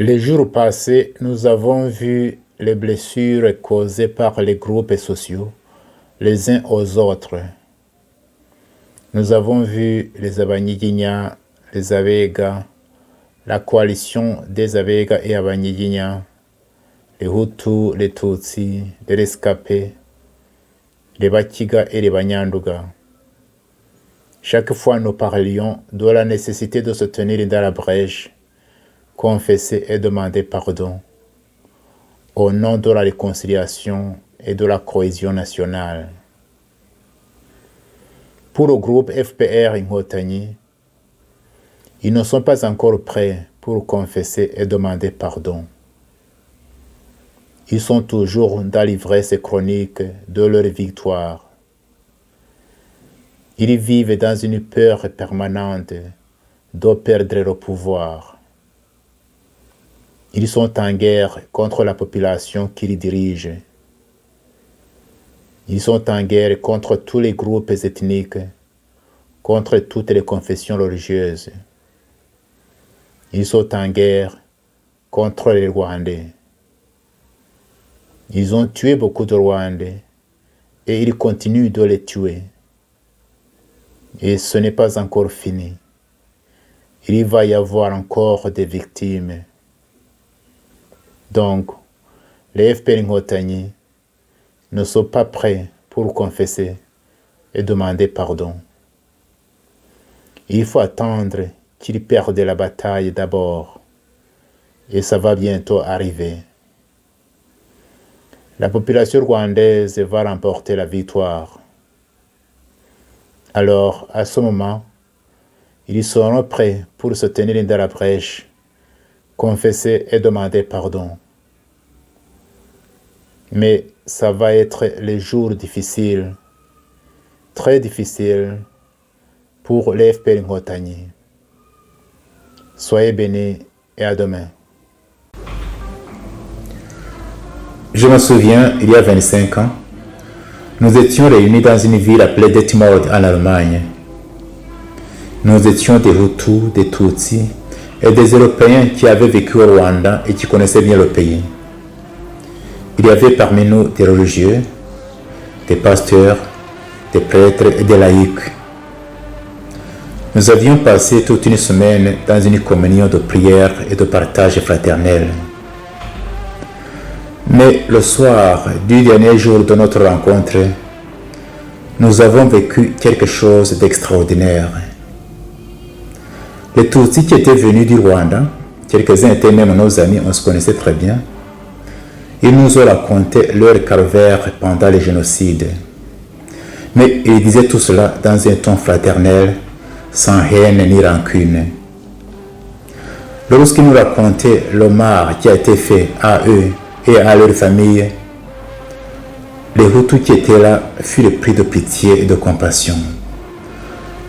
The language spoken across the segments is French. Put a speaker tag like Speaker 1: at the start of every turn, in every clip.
Speaker 1: Les jours passés, nous avons vu les blessures causées par les groupes sociaux les uns aux autres. Nous avons vu les Abanyiginya, les Abega, la coalition des Abega et Abanyiginya, les Hutus, les Tutsi, les rescapés, les Bakiga et les Banyanduga. Chaque fois, nous parlions de la nécessité de se tenir dans la brèche, confesser et demander pardon, au nom de la réconciliation et de la cohésion nationale. Pour le groupe FPR Inkotanyi, ils ne sont pas encore prêts pour confesser et demander pardon. Ils sont toujours dans l'ivresse chronique de leur victoire. Ils vivent dans une peur permanente de perdre le pouvoir. Ils sont en guerre contre la population qu'ils dirigent. Ils sont en guerre contre tous les groupes ethniques, contre toutes les confessions religieuses. Ils sont en guerre contre les Rwandais. Ils ont tué beaucoup de Rwandais et ils continuent de les tuer. Et ce n'est pas encore fini. Il va y avoir encore des victimes. Donc, les FPR Inkotanyi ne sont pas prêts pour confesser et demander pardon. Il faut attendre qu'ils perdent la bataille d'abord, et ça va bientôt arriver. La population rwandaise va remporter la victoire. Alors, à ce moment, ils seront prêts pour se tenir dans la brèche, confesser et demander pardon. Mais ça va être les jours difficiles, très difficiles pour les FPR Inkotanyi. Soyez bénis et à demain.
Speaker 2: Je me souviens, il y a 25 ans, nous étions réunis dans une ville appelée Detmold en Allemagne. Nous étions des Hutus, des Tutsis et des Européens qui avaient vécu au Rwanda et qui connaissaient bien le pays. Il y avait parmi nous des religieux, des pasteurs, des prêtres et des laïcs. Nous avions passé toute une semaine dans une communion de prière et de partage fraternel. Mais le soir du dernier jour de notre rencontre, nous avons vécu quelque chose d'extraordinaire. Les Tutsis qui étaient venus du Rwanda, quelques-uns étaient même nos amis, on se connaissait très bien, ils nous ont raconté leur calvaire pendant le génocide. Mais ils disaient tout cela dans un ton fraternel, sans haine ni rancune. Lorsqu'ils nous racontaient l'hommage qui a été fait à eux et à leur famille, les Hutus qui étaient là furent pris de pitié et de compassion.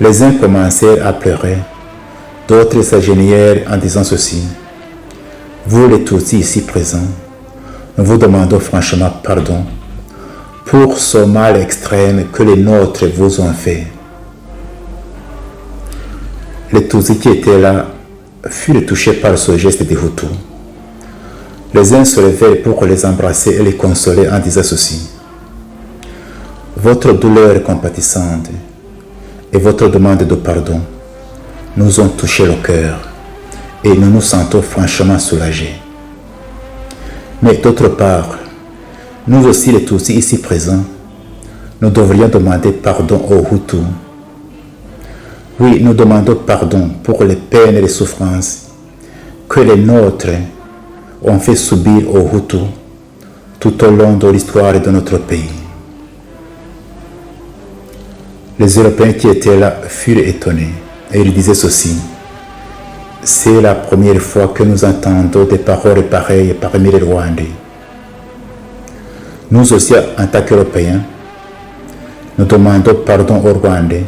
Speaker 2: Les uns commencèrent à pleurer, d'autres s'agenouillèrent en disant ceci: vous les Tutsis ici présents, nous vous demandons franchement pardon pour ce mal extrême que les nôtres vous ont fait. Les Tutsis qui étaient là furent touchés par ce geste des Hutus. Les uns se levèrent pour les embrasser et les consoler en disant ceci: votre douleur compatissante et votre demande de pardon nous ont touché le cœur et nous nous sentons franchement soulagés. Mais d'autre part, nous aussi les Tutsis ici présents, nous devrions demander pardon aux Hutus. Oui, nous demandons pardon pour les peines et les souffrances que les nôtres ont fait subir aux Hutus tout au long de l'histoire de notre pays. Les Européens qui étaient là furent étonnés et ils disaient ceci: c'est la première fois que nous entendons des paroles pareilles parmi les Rwandais. Nous aussi, en tant qu'Européens, nous demandons pardon aux Rwandais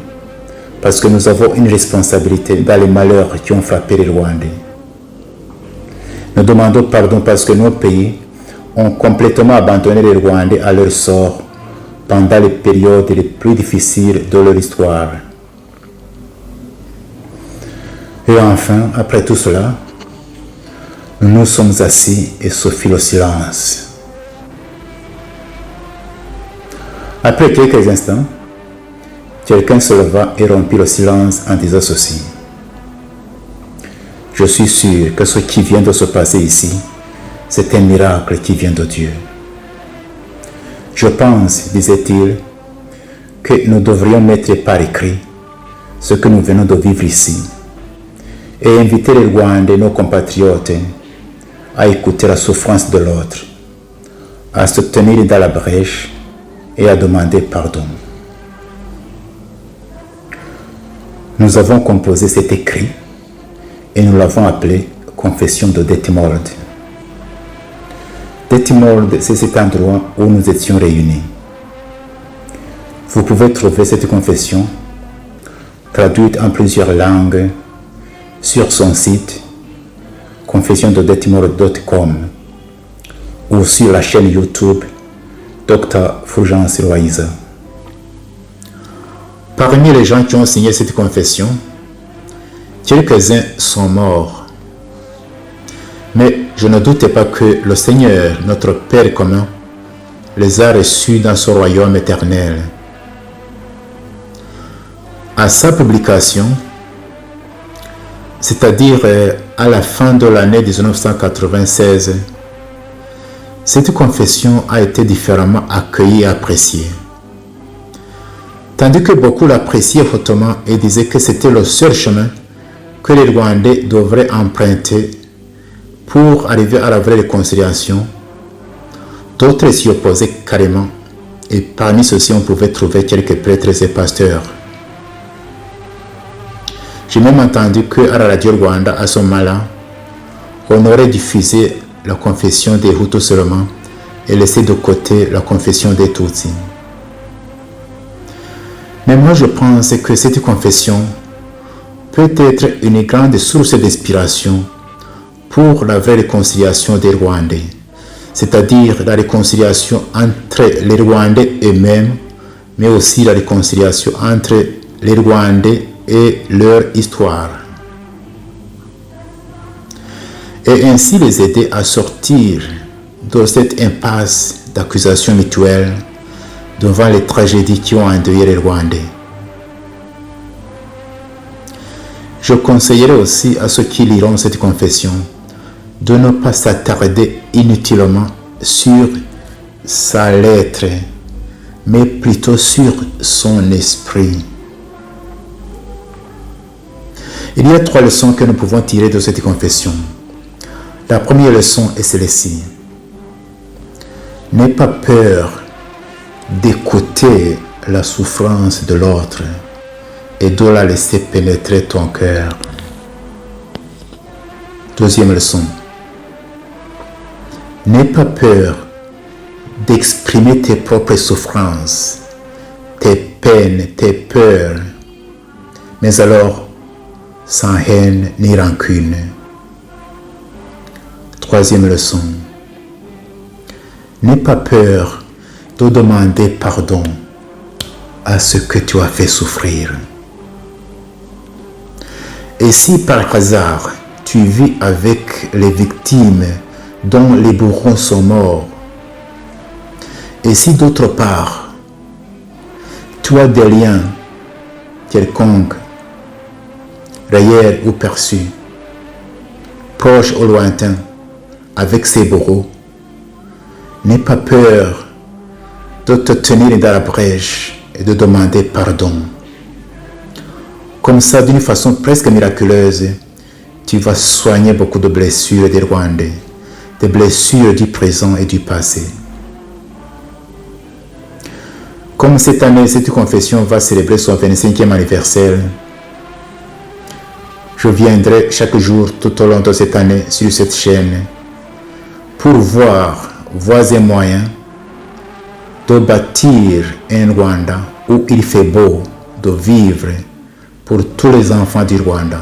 Speaker 2: parce que nous avons une responsabilité dans les malheurs qui ont frappé les Rwandais. Nous demandons pardon parce que nos pays ont complètement abandonné les Rwandais à leur sort pendant les périodes les plus difficiles de leur histoire. Et enfin, après tout cela, Nous nous sommes assis et se fit le silence. Après quelques instants, quelqu'un se leva et rompit le silence en disant ceci. Je suis sûr que ce qui vient de se passer ici, c'est un miracle qui vient de Dieu. Je pense, disait-il, que nous devrions mettre par écrit ce que nous venons de vivre ici et inviter les Rwandais, nos compatriotes, à écouter la souffrance de l'autre, à se tenir dans la brèche et à demander pardon. Nous avons composé cet écrit et nous l'avons appelé Confession de Detmold. Detmold, c'est cet endroit où nous étions réunis. Vous pouvez trouver cette confession traduite en plusieurs langues sur son site confessiondedetmold.com ou sur la chaîne YouTube Dr. Fulgence Loïza.
Speaker 1: Parmi les gens qui ont signé cette confession, quelques-uns sont morts. Mais je ne doute pas que le Seigneur, notre Père commun, les a reçus dans son royaume éternel. À sa publication, c'est-à-dire à la fin de l'année 1996, cette confession a été différemment accueillie et appréciée. Tandis que beaucoup l'appréciaient hautement et disaient que c'était le seul chemin que les Rwandais devraient emprunter pour arriver à la vraie réconciliation, d'autres s'y opposaient carrément, et parmi ceux-ci on pouvait trouver quelques prêtres et pasteurs. J'ai même entendu qu'à la radio Rwanda, à ce moment-là, on aurait diffusé la confession des Hutus seulement et laissé de côté la confession des Tutsis. Mais moi je pense que cette confession peut être une grande source d'inspiration pour la vraie réconciliation des Rwandais, c'est-à-dire la réconciliation entre les Rwandais eux-mêmes, mais aussi la réconciliation entre les Rwandais et leur histoire. Et ainsi les aider à sortir de cette impasse d'accusations mutuelles devant les tragédies qui ont endeuillé les Rwandais. Je conseillerais aussi à ceux qui liront cette confession de ne pas s'attarder inutilement sur sa lettre, mais plutôt sur son esprit. Il y a 3 leçons que nous pouvons tirer de cette confession. La première leçon est celle-ci. N'aie pas peur d'écouter la souffrance de l'autre et de la laisser pénétrer ton cœur. Deuxième leçon. N'aie pas peur d'exprimer tes propres souffrances, tes peines, tes peurs, mais alors sans haine ni rancune. Troisième leçon. N'aie pas peur de demander pardon à ce que tu as fait souffrir. Et si par hasard tu vis avec les victimes dont les bourreaux sont morts, et si d'autre part tu as des liens quelconques, réels ou perçus, proches ou lointains, avec ces bourreaux, n'aie pas peur de te tenir dans la brèche et de demander pardon. Comme ça, d'une façon presque miraculeuse, tu vas soigner beaucoup de blessures des Rwandais, des blessures du présent et du passé. Comme cette année, cette confession va célébrer son 25e anniversaire, je viendrai chaque jour tout au long de cette année sur cette chaîne pour voir voies et moyens de bâtir un Rwanda où il fait beau de vivre pour tous les enfants du Rwanda.